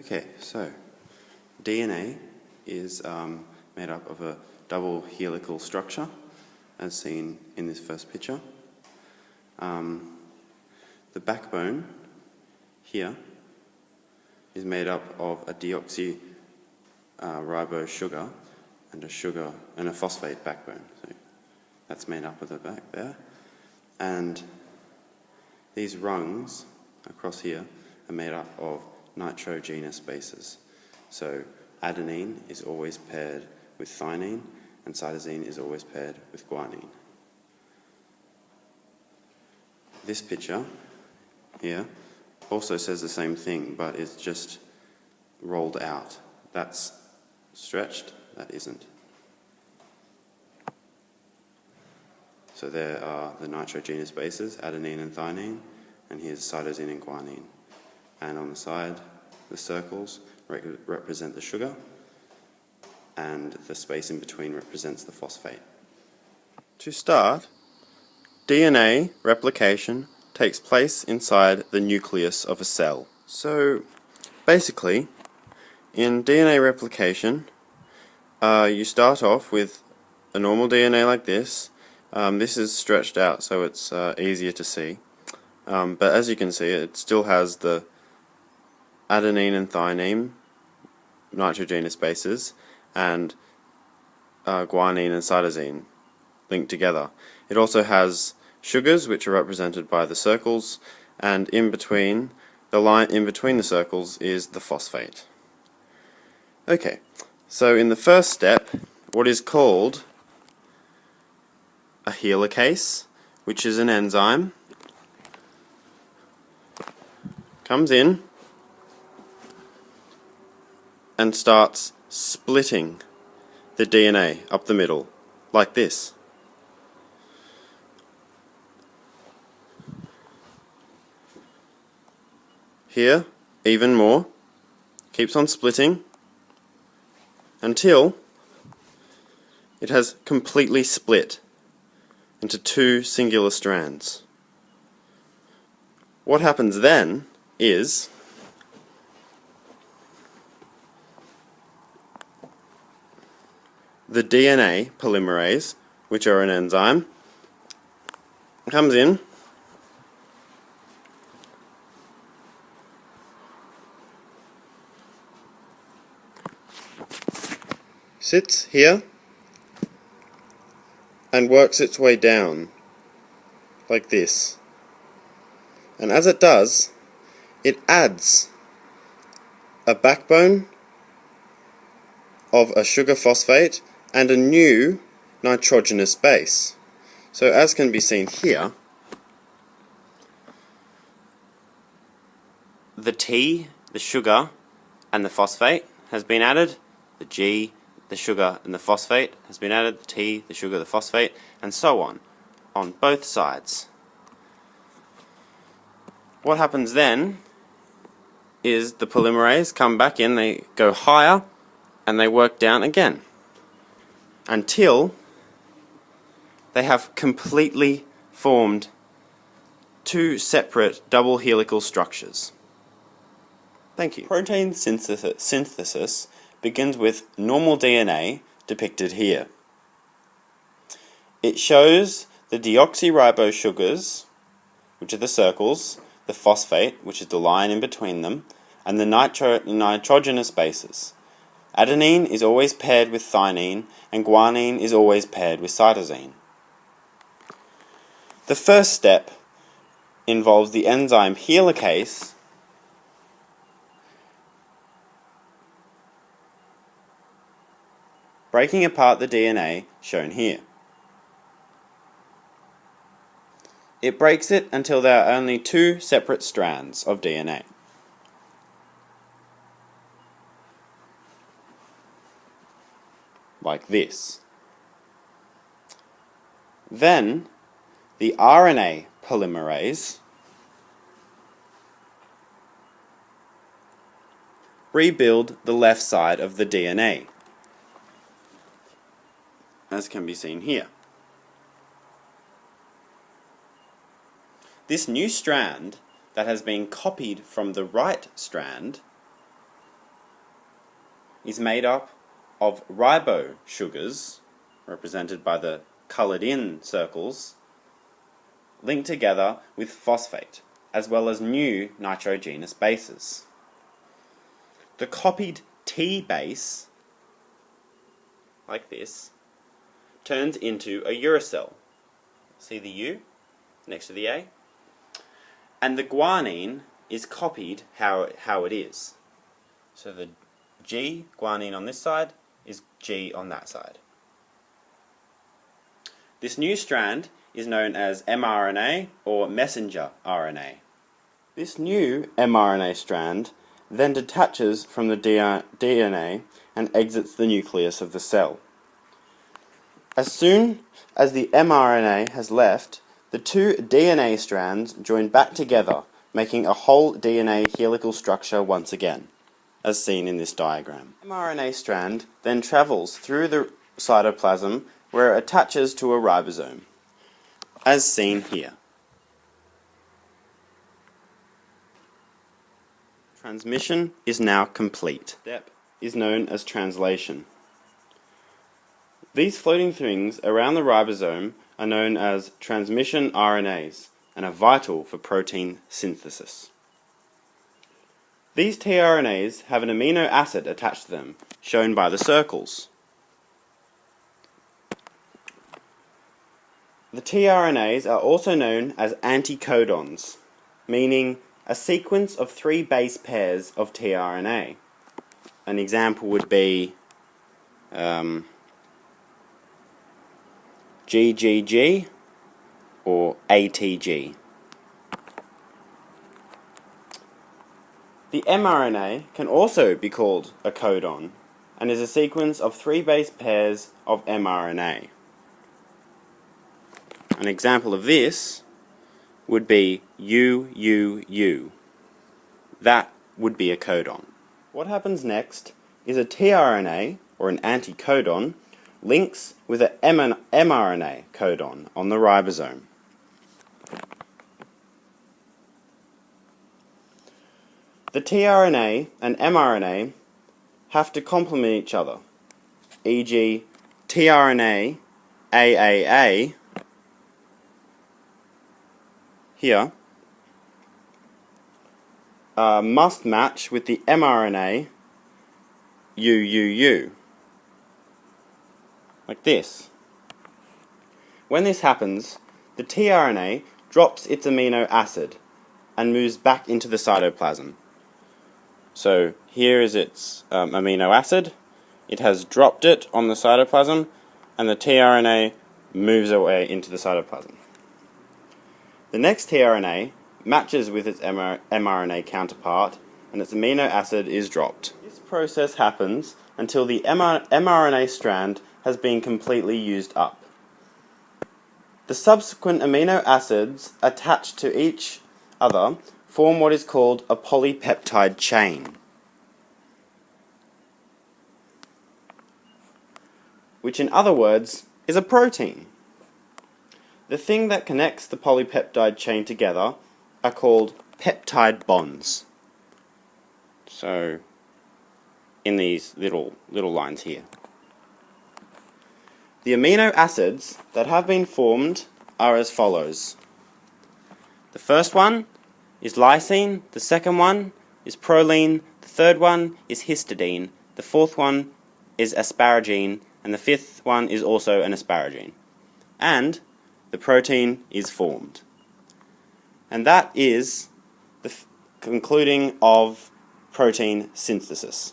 Okay, so DNA is made up of a double helical structure, as seen in this first picture. The backbone here is made up of a deoxyribose sugar and a phosphate backbone. So that's made up of the back there. And these rungs across here are made up of nitrogenous bases. So adenine is always paired with thymine, and cytosine is always paired with guanine. This picture here also says the same thing, but it's just rolled out. That's stretched, that isn't. So there are the nitrogenous bases, adenine and thymine, and here's cytosine and guanine. And on the side, the circles represent the sugar, and the space in between represents the phosphate. To start, DNA replication takes place inside the nucleus of a cell. So basically, in DNA replication, you start off with a normal DNA like this. This is stretched out so it's easier to see. But as you can see, it still has the adenine and thymine nitrogenous bases and guanine and cytosine linked together. It also has sugars, which are represented by the circles, and in between, the line in between the circles is the phosphate. Okay, so in the first step, what is called a helicase, which is an enzyme, comes in and starts splitting the DNA up the middle, like this. Here, even more, keeps on splitting until it has completely split into two singular strands. What happens then is the DNA polymerase, which are an enzyme, comes in sits here and works its way down like this. And as it does, it adds a backbone of a sugar phosphate and a new nitrogenous base. So as can be seen here, the T, the sugar, and the phosphate has been added, the G, the sugar and the phosphate has been added, the T, the sugar, the phosphate, and so on both sides. What happens then is the polymerase come back in, they go higher, and they work down again until they have completely formed two separate double helical structures. Thank you. Protein synthesis begins with normal DNA depicted here. It shows the deoxyribose sugars, which are the circles, the phosphate, which is the line in between them, and the nitrogenous bases. Adenine is always paired with thymine, and guanine is always paired with cytosine. The first step involves the enzyme helicase breaking apart the DNA shown here. It breaks it until there are only two separate strands of DNA. Like this. Then the RNA polymerase rebuild the left side of the DNA, as can be seen here. This new strand that has been copied from the right strand is made up of ribo sugars, represented by the coloured in circles, linked together with phosphate, as well as new nitrogenous bases. The copied T base, like this, turns into a uracil. See the U next to the A? And the guanine is copied how it is. So the G, guanine on this side, is G on that side. This new strand is known as mRNA or messenger RNA. This new mRNA strand then detaches from the DNA and exits the nucleus of the cell. As soon as the mRNA has left, the two DNA strands join back together, making a whole DNA helical structure once again, as seen in this diagram. The mRNA strand then travels through the cytoplasm where it attaches to a ribosome, as seen here. Transmission is now complete. Step is known as translation. These floating things around the ribosome are known as transmission RNAs and are vital for protein synthesis. These tRNAs have an amino acid attached to them, shown by the circles. The tRNAs are also known as anticodons, meaning a sequence of 3 base pairs of tRNA. An example would be GGG or ATG. The mRNA can also be called a codon and is a sequence of 3 base pairs of mRNA. An example of this would be UUU. That would be a codon. What happens next is a tRNA, or an anticodon, links with an mRNA codon on the ribosome. The tRNA and mRNA have to complement each other, e.g. tRNA AAA here must match with the mRNA UUU, like this. When this happens, the tRNA drops its amino acid and moves back into the cytoplasm. So here is its amino acid. It has dropped it on the cytoplasm, and the tRNA moves away into the cytoplasm. The next tRNA matches with its mRNA counterpart, and its amino acid is dropped. This process happens until the mRNA strand has been completely used up. The subsequent amino acids attached to each other form what is called a polypeptide chain, which in other words is a protein. The thing that connects the polypeptide chain together are called peptide bonds. So, in these little lines here. The amino acids that have been formed are as follows. The first one is lysine, the second one is proline, the third one is histidine, the fourth one is asparagine, and the fifth one is also an asparagine. And the protein is formed. And that is the concluding of protein synthesis.